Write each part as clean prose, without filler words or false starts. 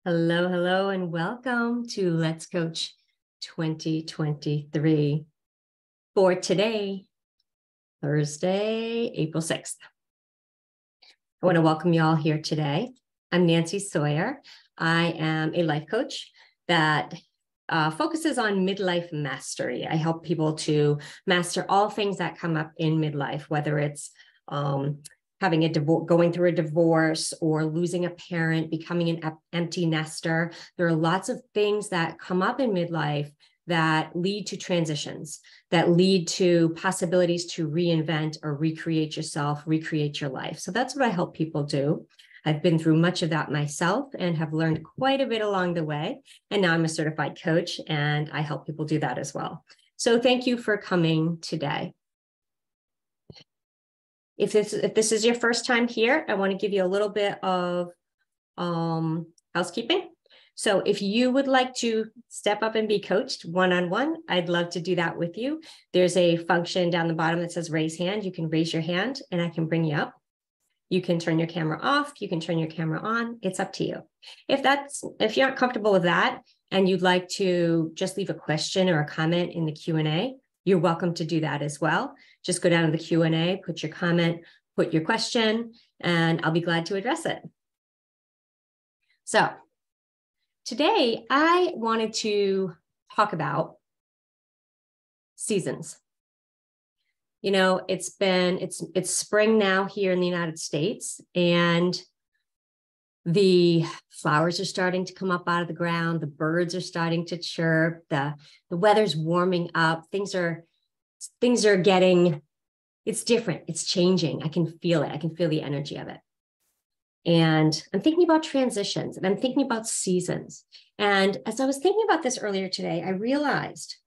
Hello, hello, and welcome to Let's Coach 2023 for today, Thursday, April 6th. I want to welcome you all here today. I'm Nancy Sawyer. I am a life coach that focuses on midlife mastery. I help people to master all things that come up in midlife, whether it's having a divorce, going through a divorce, or losing a parent, becoming an empty nester. There are lots of things that come up in midlife that lead to transitions, that lead to possibilities to reinvent or recreate yourself, recreate your life. So that's what I help people do. I've been through much of that myself and have learned quite a bit along the way. And now I'm a certified coach and I help people do that as well. So thank you for coming today. If this is your first time here, I want to give you a little bit of housekeeping. So if you would like to step up and be coached one-on-one, I'd love to do that with you. There's a function down the bottom that says raise hand. You can raise your hand and I can bring you up. You can turn your camera off. You can turn your camera on. It's up to you. If you're not comfortable with that and you'd like to just leave a question or a comment in the Q&A, you're welcome to do that as well. Just go down to the Q&A, put your comment, put your question, and I'll be glad to address it. So today I wanted to talk about seasons. You know, it's spring now here in the United States, and the flowers are starting to come up out of the ground. The birds are starting to chirp. The weather's warming up. Things are getting, it's different. It's changing. I can feel it. I can feel the energy of it. And I'm thinking about transitions and I'm thinking about seasons. And as I was thinking about this earlier today, I realized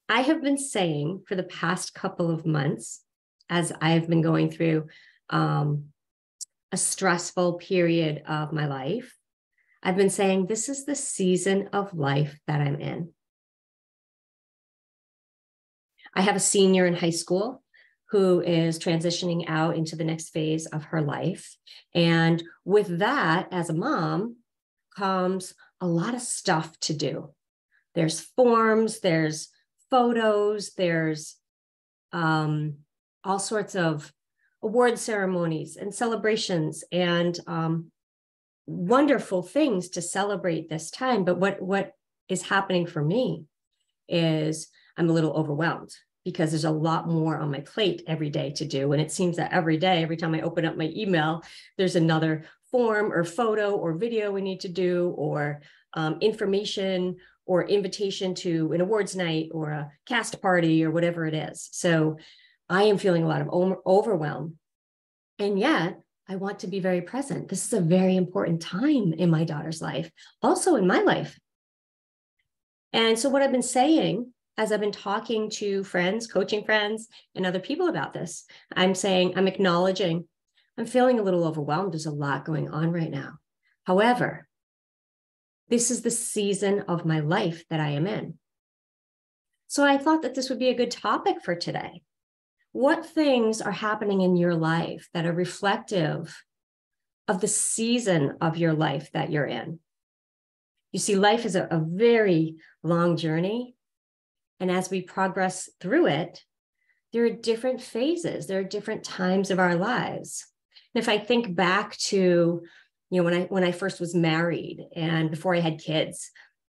I have been saying for the past couple of months, as I've been going through a stressful period of my life, I've been saying, this is the season of life that I'm in. I have a senior in high school who is transitioning out into the next phase of her life. And with that, as a mom, comes a lot of stuff to do. There's forms, there's photos, there's all sorts of award ceremonies and celebrations and wonderful things to celebrate this time. But what is happening for me is I'm a little overwhelmed because there's a lot more on my plate every day to do. And it seems that every day, every time I open up my email, there's another form or photo or video we need to do, or information or invitation to an awards night or a cast party or whatever it is. So I am feeling a lot of overwhelm. And yet I want to be very present. This is a very important time in my daughter's life, also in my life. And so what I've been saying, as I've been talking to friends, coaching friends, and other people about this, I'm saying, I'm acknowledging, I'm feeling a little overwhelmed. There's a lot going on right now. However, this is the season of my life that I am in. So I thought that this would be a good topic for today. What things are happening in your life that are reflective of the season of your life that you're in? You see, life is a very long journey. And as we progress through it, there are different phases. There are different times of our lives. And if I think back to, you know, when I first was married and before I had kids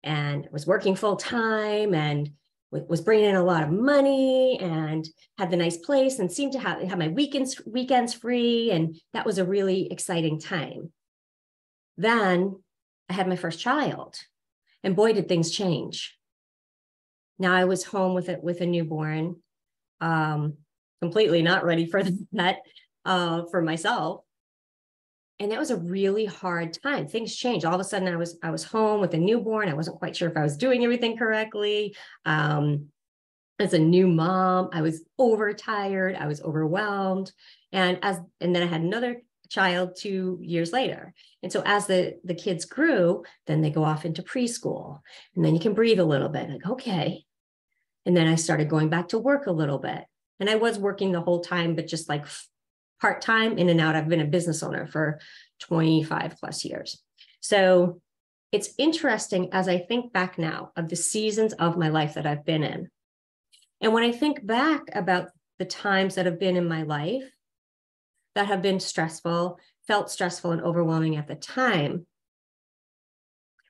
and was working full time and was bringing in a lot of money and had the nice place and seemed to have my weekends free. And that was a really exciting time. Then I had my first child, and boy, did things change. Now I was home with a newborn, completely not ready for that for myself. And that was a really hard time. Things changed. All of a sudden I was home with a newborn. I wasn't quite sure if I was doing everything correctly. As a new mom, I was overtired. I was overwhelmed. And then I had another child 2 years later. And so as the kids grew, then they go off into preschool, and then you can breathe a little bit, like, okay. And then I started going back to work a little bit. And I was working the whole time, but just like part-time, in and out. I've been a business owner for 25 plus years. So it's interesting as I think back now of the seasons of my life that I've been in. And when I think back about the times that have been in my life that have been stressful, felt stressful and overwhelming at the time,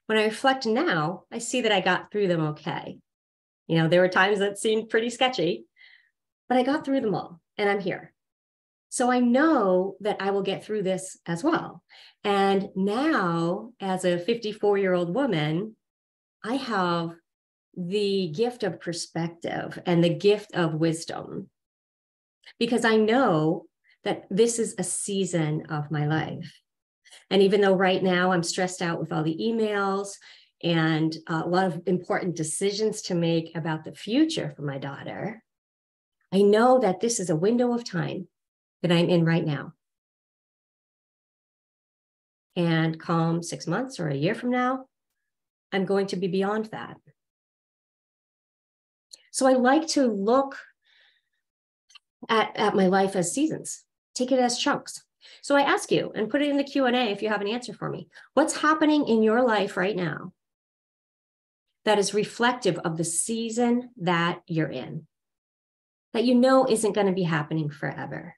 when I reflect now, I see that I got through them okay. You know, there were times that seemed pretty sketchy, but I got through them all and I'm here. So I know that I will get through this as well. And now, as a 54-year-old woman, I have the gift of perspective and the gift of wisdom because I know that this is a season of my life. And even though right now I'm stressed out with all the emails and a lot of important decisions to make about the future for my daughter, I know that this is a window of time that I'm in right now. And come 6 months or a year from now, I'm going to be beyond that. So I like to look at my life as seasons, take it as chunks. So I ask you, and put it in the Q&A if you have an answer for me. What's happening in your life right now that is reflective of the season that you're in, that you know isn't going to be happening forever?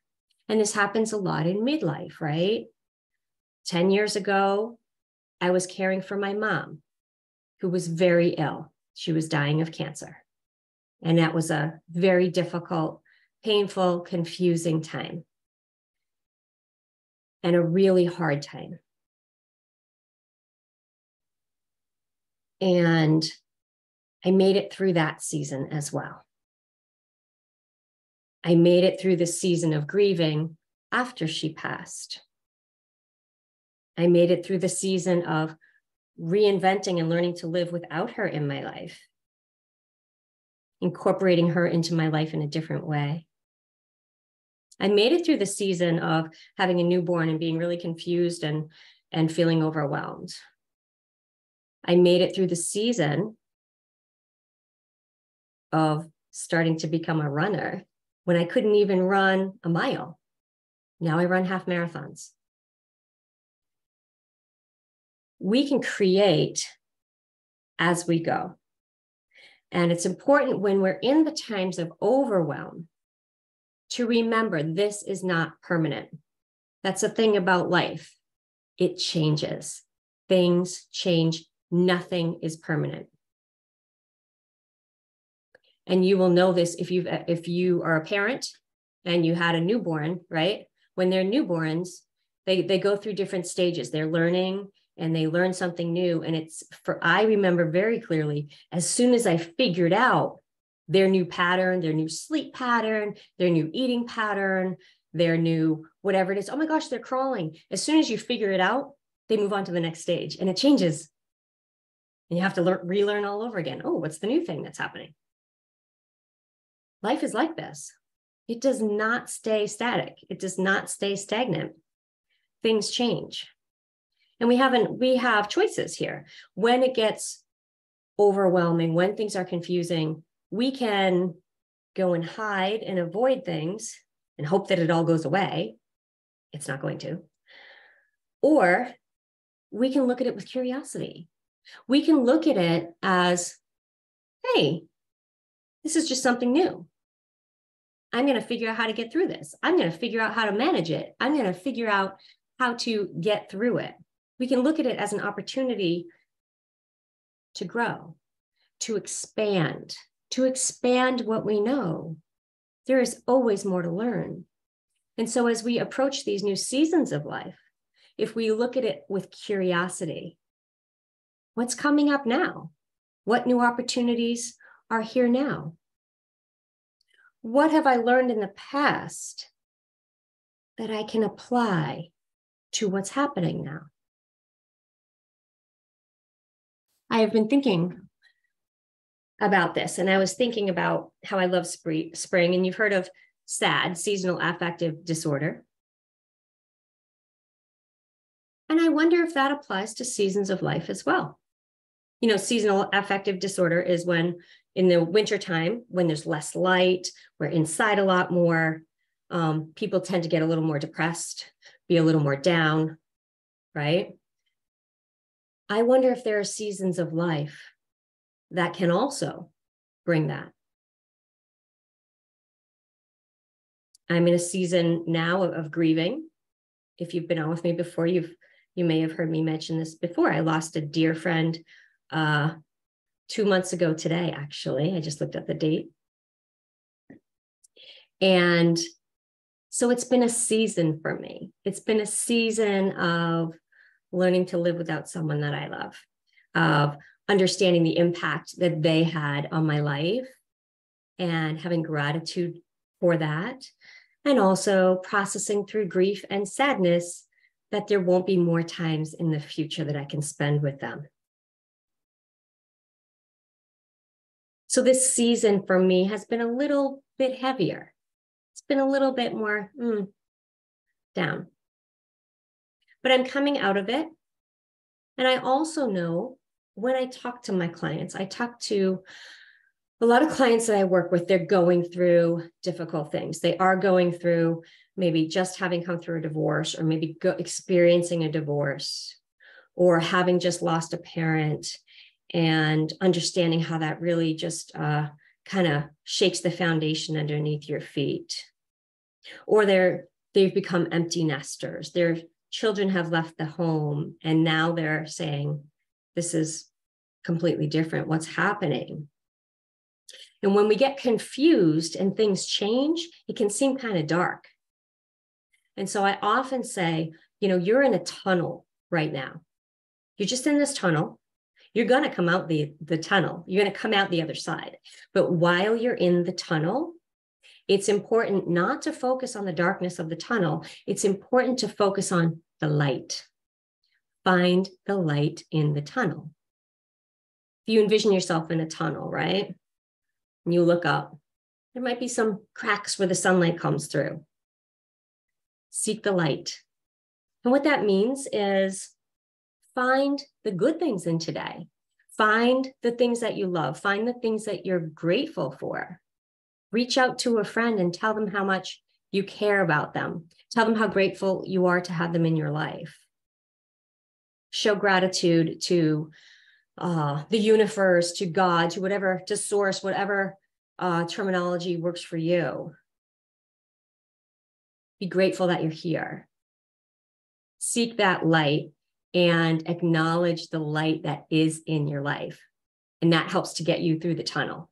And this happens a lot in midlife, right? 10 years ago, I was caring for my mom, who was very ill. She was dying of cancer. And that was a very difficult, painful, confusing time. And a really hard time. And I made it through that season as well. I made it through the season of grieving after she passed. I made it through the season of reinventing and learning to live without her in my life, incorporating her into my life in a different way. I made it through the season of having a newborn and being really confused and feeling overwhelmed. I made it through the season of starting to become a runner when I couldn't even run a mile. Now I run half marathons. We can create as we go. And it's important when we're in the times of overwhelm to remember this is not permanent. That's the thing about life. It changes. Things change. Nothing is permanent. And you will know this if you are a parent and you had a newborn, right? When they're newborns, they go through different stages. They're learning and they learn something new. And I remember very clearly, as soon as I figured out their new pattern, their new sleep pattern, their new eating pattern, their new whatever it is. Oh my gosh, they're crawling. As soon as you figure it out, they move on to the next stage and it changes. And you have to relearn all over again. Oh, what's the new thing that's happening? Life is like this. It does not stay static. It does not stay stagnant. Things change. And we have choices here. When it gets overwhelming, when things are confusing, we can go and hide and avoid things and hope that it all goes away. It's not going to. Or we can look at it with curiosity. We can look at it as, hey, this is just something new. I'm going to figure out how to get through this. I'm going to figure out how to manage it. I'm going to figure out how to get through it. We can look at it as an opportunity to grow, to expand what we know. There is always more to learn. And so as we approach these new seasons of life, if we look at it with curiosity, what's coming up now? What new opportunities are here now? What have I learned in the past that I can apply to what's happening now? I have been thinking about this, and I was thinking about how I love spring, and you've heard of SAD, seasonal affective disorder. And I wonder if that applies to seasons of life as well. You know, seasonal affective disorder is when in the wintertime, when there's less light, we're inside a lot more, people tend to get a little more depressed, be a little more down, right? I wonder if there are seasons of life that can also bring that. I'm in a season now of grieving. If you've been on with me before, you may have heard me mention this before. I lost a dear friend 2 months ago today, actually. I just looked at the date. And so it's been a season for me. It's been a season of learning to live without someone that I love, of understanding the impact that they had on my life and having gratitude for that. And also processing through grief and sadness that there won't be more times in the future that I can spend with them. So this season for me has been a little bit heavier. It's been a little bit more down. But I'm coming out of it. And I also know when I talk to my clients, I talk to a lot of clients that I work with, they're going through difficult things. They are going through maybe just having come through a divorce, or maybe experiencing a divorce, or having just lost a parent, and understanding how that really just kind of shakes the foundation underneath your feet. Or they've become empty nesters. Their children have left the home, and now they're saying, this is completely different. What's happening? And when we get confused and things change, it can seem kind of dark. And so I often say, you're in a tunnel right now. You're just in this tunnel. You're going to come out the tunnel. You're going to come out the other side. But while you're in the tunnel, it's important not to focus on the darkness of the tunnel. It's important to focus on the light. Find the light in the tunnel. If you envision yourself in a tunnel, right? And you look up, there might be some cracks where the sunlight comes through. Seek the light. And what that means is find the good things in today. Find the things that you love. Find the things that you're grateful for. Reach out to a friend and tell them how much you care about them. Tell them how grateful you are to have them in your life. Show gratitude to the universe, to God, to whatever, to source, whatever terminology works for you. Be grateful that you're here. Seek that light and acknowledge the light that is in your life. And that helps to get you through the tunnel,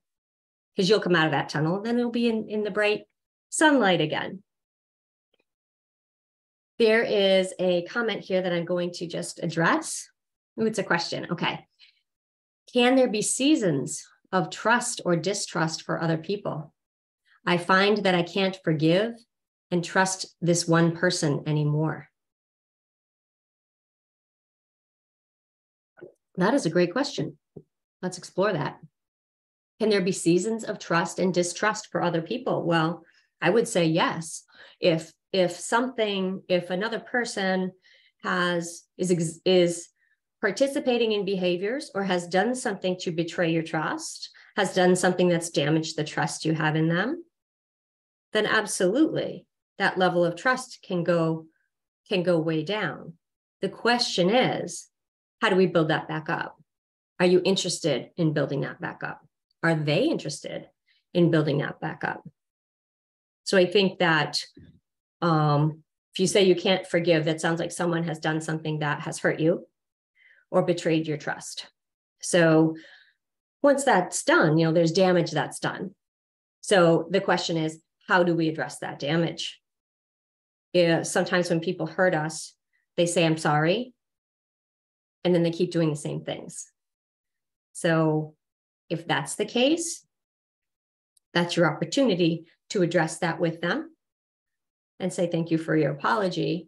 because you'll come out of that tunnel and then it'll be in the bright sunlight again. There is a comment here that I'm going to just address. Ooh, it's a question. Okay. Can there be seasons of trust or distrust for other people? I find that I can't forgive and trust this one person anymore. That is a great question. Let's explore that. Can there be seasons of trust and distrust for other people? Well, I would say yes. If another person is participating in behaviors or has done something to betray your trust, has done something that's damaged the trust you have in them, then absolutely that level of trust can go way down. The question is, how do we build that back up? Are you interested in building that back up? Are they interested in building that back up? So I think that if you say you can't forgive, that sounds like someone has done something that has hurt you or betrayed your trust. So once that's done, there's damage that's done. So the question is, how do we address that damage? Sometimes when people hurt us, they say, I'm sorry, and then they keep doing the same things. So if that's the case, that's your opportunity to address that with them and say, thank you for your apology.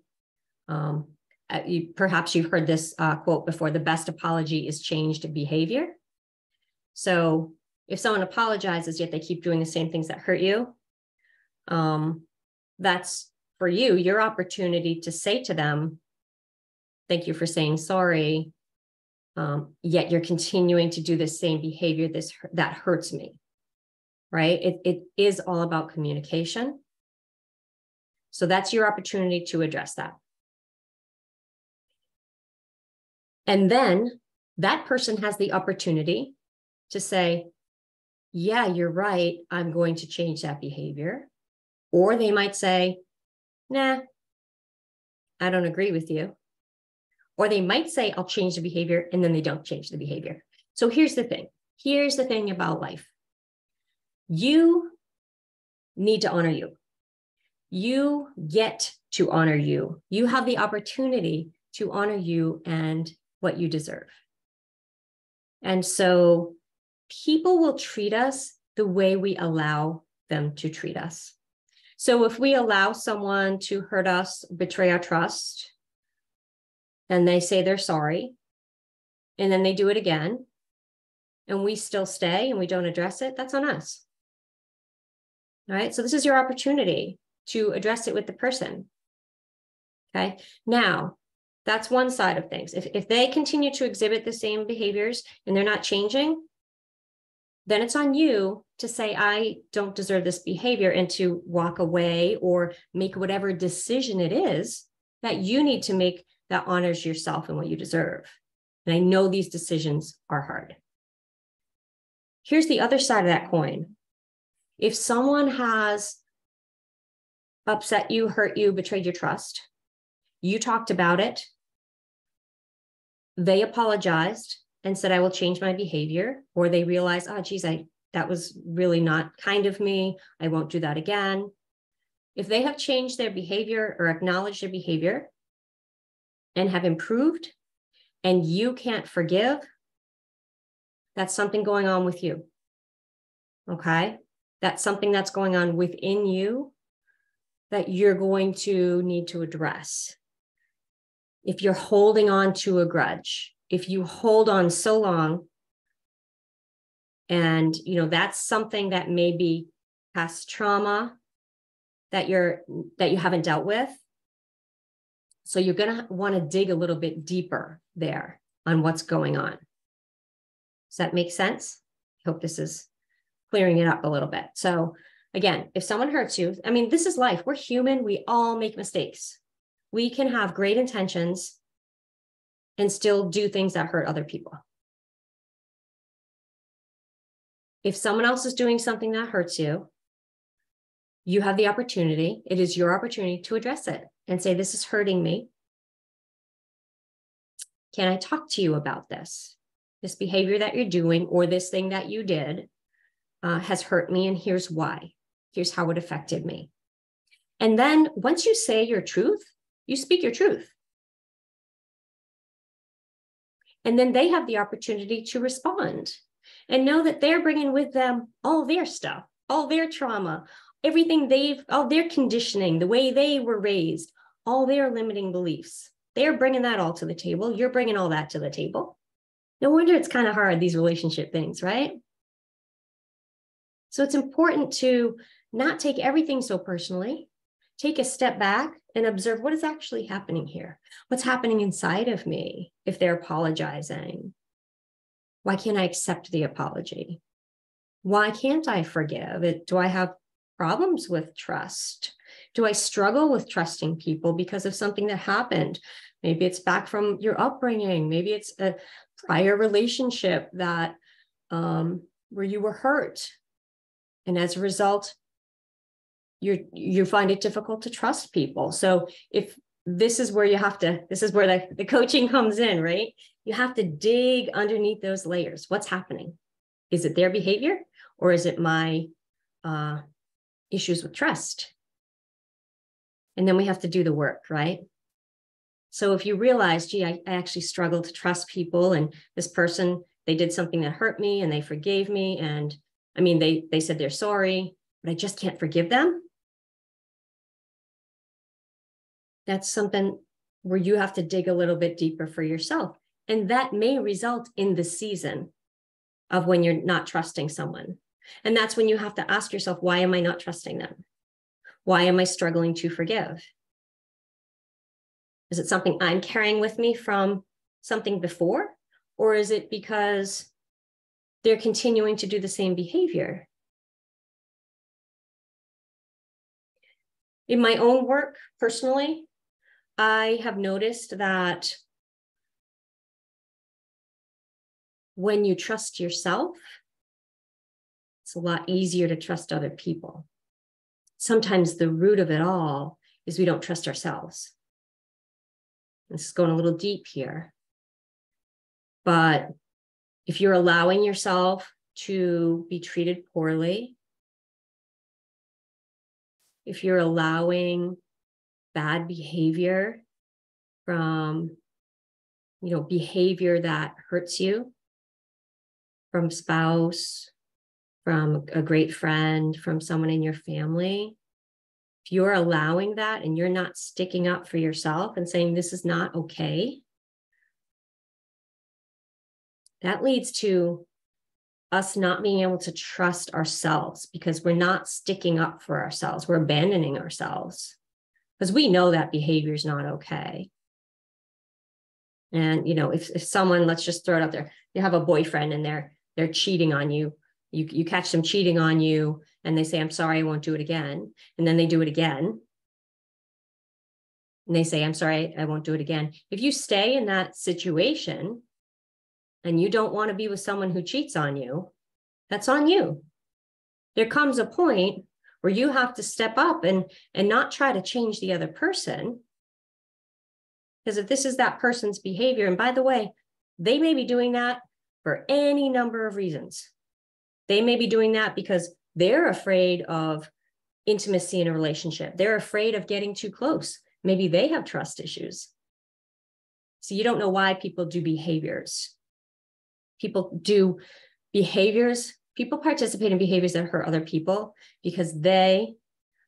Perhaps you've heard this quote before: the best apology is changed behavior. So if someone apologizes, yet they keep doing the same things that hurt you, that's for you, your opportunity to say to them, thank you for saying sorry, yet you're continuing to do the same behavior that hurts me, right? It is all about communication. So that's your opportunity to address that. And then that person has the opportunity to say, yeah, you're right, I'm going to change that behavior. Or they might say, nah, I don't agree with you. Or they might say, I'll change the behavior, and then they don't change the behavior. So here's the thing. Here's the thing about life. You need to honor you. You get to honor you. You have the opportunity to honor you and what you deserve. And so people will treat us the way we allow them to treat us. So if we allow someone to hurt us, betray our trust, and they say they're sorry, and then they do it again, and we still stay and we don't address it, that's on us. All right. So this is your opportunity to address it with the person. Okay. Now, that's one side of things. If they continue to exhibit the same behaviors and they're not changing, then it's on you to say, I don't deserve this behavior, and to walk away or make whatever decision it is that you need to make that honors yourself and what you deserve. And I know these decisions are hard. Here's the other side of that coin. If someone has upset you, hurt you, betrayed your trust, you talked about it, they apologized and said, I will change my behavior, or they realize, oh, geez, that was really not kind of me, I won't do that again. If they have changed their behavior or acknowledged their behavior and have improved, and you can't forgive, that's something going on with you. Okay? That's something that's going on within you that you're going to need to address. If you're holding on to a grudge, if you hold on so long, and that's something that may be past trauma that you haven't dealt with. So you're going to want to dig a little bit deeper there on what's going on. Does that make sense? I hope this is clearing it up a little bit. So again, if someone hurts you, I mean, this is life. We're human. We all make mistakes. We can have great intentions and still do things that hurt other people. If someone else is doing something that hurts you, you have the opportunity, it is your opportunity to address it and say, this is hurting me. Can I talk to you about this? This behavior that you're doing, or this thing that you did, has hurt me, and here's why. Here's how it affected me. And then once you say your truth, you speak your truth. And then they have the opportunity to respond and know that they're bringing with them all their stuff, all their trauma, everything all their conditioning, the way they were raised, all their limiting beliefs. They're bringing that all to the table. You're bringing all that to the table. No wonder it's kind of hard, these relationship things, right? So it's important to not take everything so personally. Take a step back and observe what is actually happening here. What's happening inside of me if they're apologizing? Why can't I accept the apology? Why can't I forgive it? Do I have problems with trust? Do I struggle with trusting people because of something that happened? Maybe it's back from your upbringing. Maybe it's a prior relationship that where you were hurt. And as a result, you find it difficult to trust people. So if this is where this is where the coaching comes in, right? You have to dig underneath those layers. What's happening? Is it their behavior, or is it my issues with trust? And then we have to do the work, right? So if you realize, gee, I actually struggle to trust people, and this person, they did something that hurt me and they forgave me. And I mean, they said they're sorry, but I just can't forgive them. That's something where you have to dig a little bit deeper for yourself. And that may result in the season of when you're not trusting someone. And that's when you have to ask yourself, why am I not trusting them? Why am I struggling to forgive? Is it something I'm carrying with me from something before? Or is it because they're continuing to do the same behavior? In my own work, personally, I have noticed that when you trust yourself, it's a lot easier to trust other people. Sometimes the root of it all is we don't trust ourselves. This is going a little deep here. But if you're allowing yourself to be treated poorly, if you're allowing bad behavior from, behavior that hurts you, from spouse, from a great friend, from someone in your family, if you're allowing that and you're not sticking up for yourself and saying, this is not okay, that leads to us not being able to trust ourselves because we're not sticking up for ourselves. We're abandoning ourselves because we know that behavior is not okay. And, if someone, let's just throw it out there, you have a boyfriend and they're cheating on you. You catch them cheating on you and they say, I'm sorry, I won't do it again. And then they do it again. And they say, I'm sorry, I won't do it again. If you stay in that situation and you don't want to be with someone who cheats on you, that's on you. There comes a point where you have to step up and not try to change the other person. Because if this is that person's behavior, and by the way, they may be doing that for any number of reasons. They may be doing that because they're afraid of intimacy in a relationship. They're afraid of getting too close. Maybe they have trust issues. So you don't know why people do behaviors. People participate in behaviors that hurt other people because they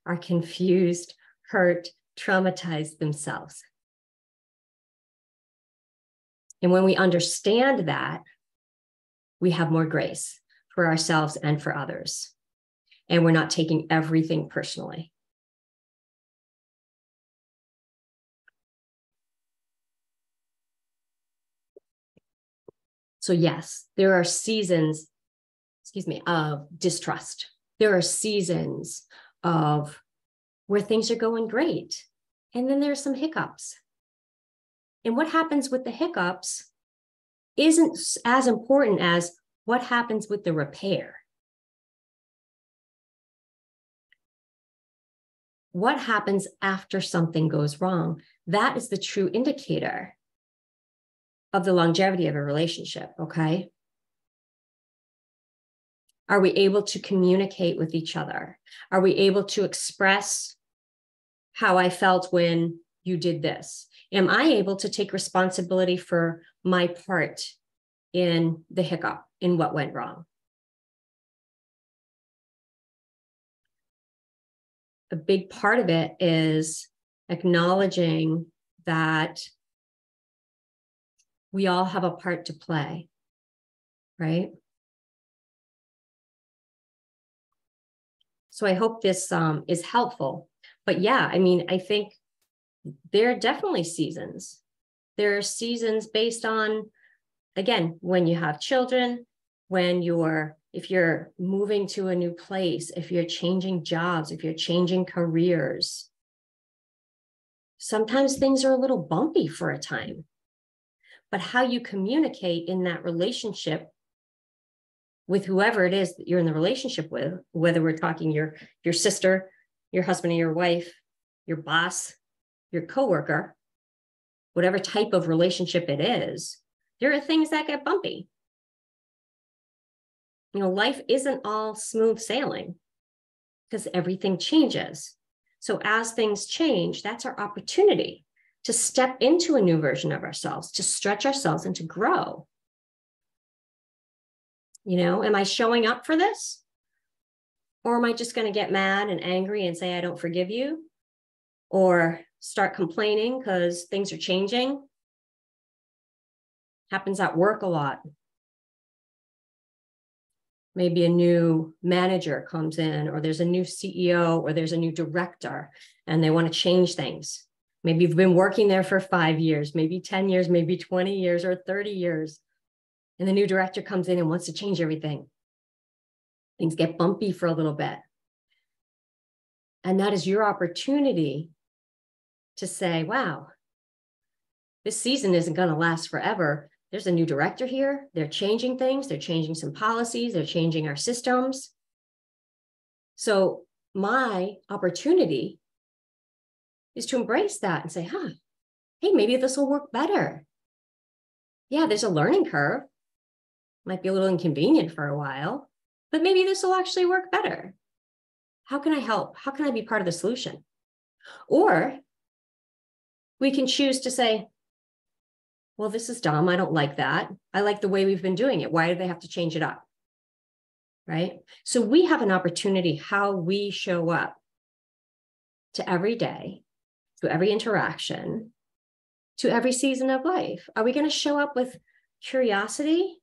are confused, hurt, traumatized themselves. And when we understand that, we have more grace for ourselves and for others. And we're not taking everything personally. So yes, there are seasons, of distrust. There are seasons of where things are going great. And then there's some hiccups. And what happens with the hiccups isn't as important as what happens with the repair. What happens after something goes wrong? That is the true indicator of the longevity of a relationship, okay? Are we able to communicate with each other? Are we able to express how I felt when you did this? Am I able to take responsibility for my part in the hiccup, in what went wrong? A big part of it is acknowledging that we all have a part to play, right? So I hope this is helpful. But yeah, I think there are definitely seasons. There are seasons based on, again, when you have children, if you're moving to a new place, if you're changing jobs, if you're changing careers. Sometimes things are a little bumpy for a time. But how you communicate in that relationship with whoever it is that you're in the relationship with, whether we're talking your sister, your husband or your wife, your boss, your coworker, whatever type of relationship it is, there are things that get bumpy. Life isn't all smooth sailing because everything changes. So as things change, that's our opportunity to step into a new version of ourselves, to stretch ourselves and to grow. Am I showing up for this? Or am I just going to get mad and angry and say, I don't forgive you? Or start complaining because things are changing? Happens at work a lot. Maybe a new manager comes in, or there's a new CEO, or there's a new director, and they want to change things. Maybe you've been working there for 5 years, maybe 10 years, maybe 20 years, or 30 years. And the new director comes in and wants to change everything. Things get bumpy for a little bit. And that is your opportunity to say, wow, this season isn't going to last forever. there's a new director here. They're changing things. They're changing some policies. They're changing our systems. So my opportunity is to embrace that and say, hey, maybe this will work better. Yeah, there's a learning curve. Might be a little inconvenient for a while, but maybe this will actually work better. How can I help? How can I be part of the solution? Or we can choose to say, well, this is dumb. I don't like that. I like the way we've been doing it. Why do they have to change it up? Right? So we have an opportunity how we show up to every day, to every interaction, to every season of life. Are we going to show up with curiosity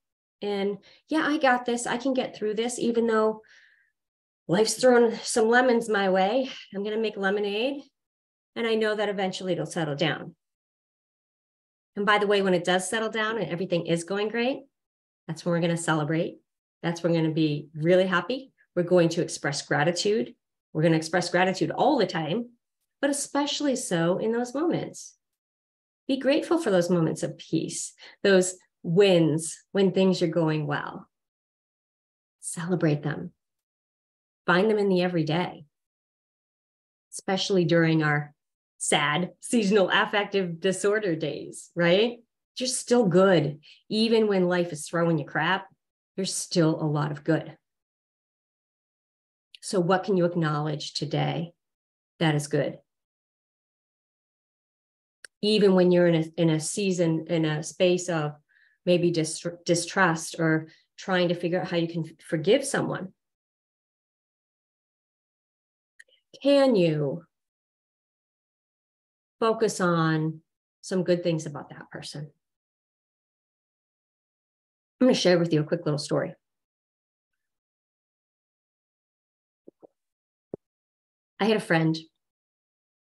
and, yeah, I got this. I can get through this, even though life's thrown some lemons my way. I'm going to make lemonade. And I know that eventually it'll settle down. And by the way, when it does settle down and everything is going great, that's when we're going to celebrate. That's when we're going to be really happy. We're going to express gratitude. We're going to express gratitude all the time, but especially so in those moments. Be grateful for those moments of peace, those wins when things are going well. Celebrate them. Find them in the everyday, especially during our sad seasonal affective disorder days, right? You're still good. Even when life is throwing you crap, there's still a lot of good. So what can you acknowledge today that is good? Even when you're in a season, in a space of maybe distrust or trying to figure out how you can forgive someone. Can you focus on some good things about that person? I'm going to share with you a quick little story. I had a friend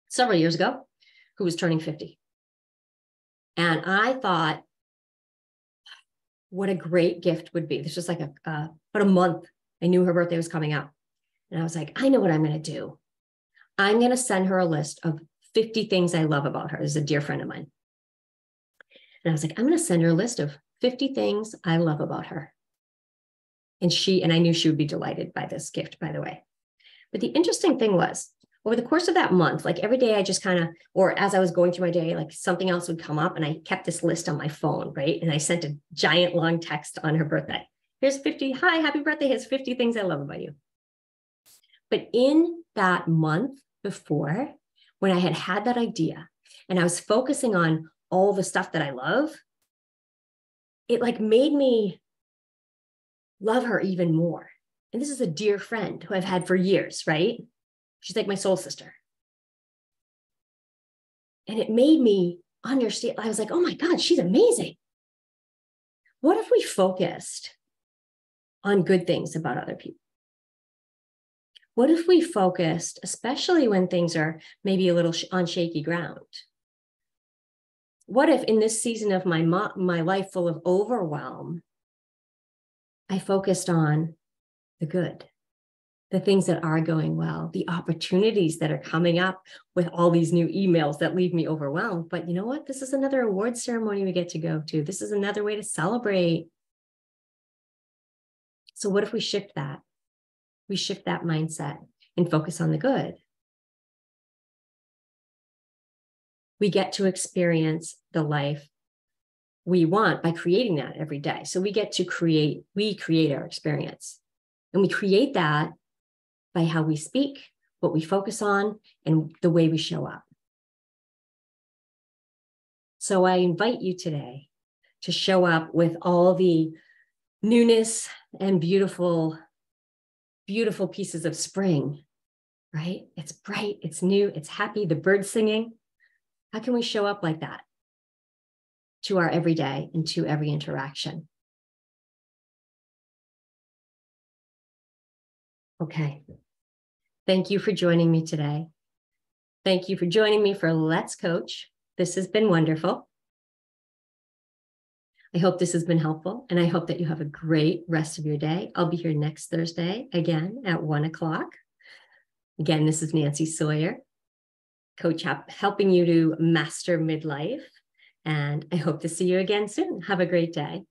several years ago who was turning 50. And I thought, what a great gift would be. This was like about a month. I knew her birthday was coming up. And I was like, I know what I'm going to do. I'm going to send her a list of 50 things I love about her. This is a dear friend of mine. And I was like, I'm going to send her a list of 50 things I love about her. And I knew she would be delighted by this gift, by the way. But the interesting thing was, over the course of that month, like every day I just kind of, or as I was going through my day, like something else would come up and I kept this list on my phone, right? And I sent a giant long text on her birthday. Here's 50, hi, happy birthday. Here's 50 things I love about you. But in that month before, when I had that idea and I was focusing on all the stuff that I love, it like made me love her even more. And this is a dear friend who I've had for years, right? She's like my soul sister. And it made me understand. I was like, oh my God, she's amazing. What if we focused on good things about other people? What if we focused, especially when things are maybe a little on shaky ground? What if in this season of my life full of overwhelm, I focused on the good, the things that are going well, the opportunities that are coming up with all these new emails that leave me overwhelmed. But you know what? This is another award ceremony we get to go to. This is another way to celebrate. So what if we shift that? We shift that mindset and focus on the good. We get to experience the life we want by creating that every day. So we create our experience. And we create that by how we speak, what we focus on, and the way we show up. So I invite you today to show up with all the newness and beautiful, beautiful pieces of spring, right? It's bright, it's new, it's happy, the birds singing. How can we show up like that to our everyday and to every interaction? Okay. Thank you for joining me today. Thank you for joining me for Let's Coach. This has been wonderful. I hope this has been helpful, and I hope that you have a great rest of your day. I'll be here next Thursday again at 1:00. Again, this is Nancy Sawyer, coach helping you to master midlife And I hope to see you again soon. Have a great day.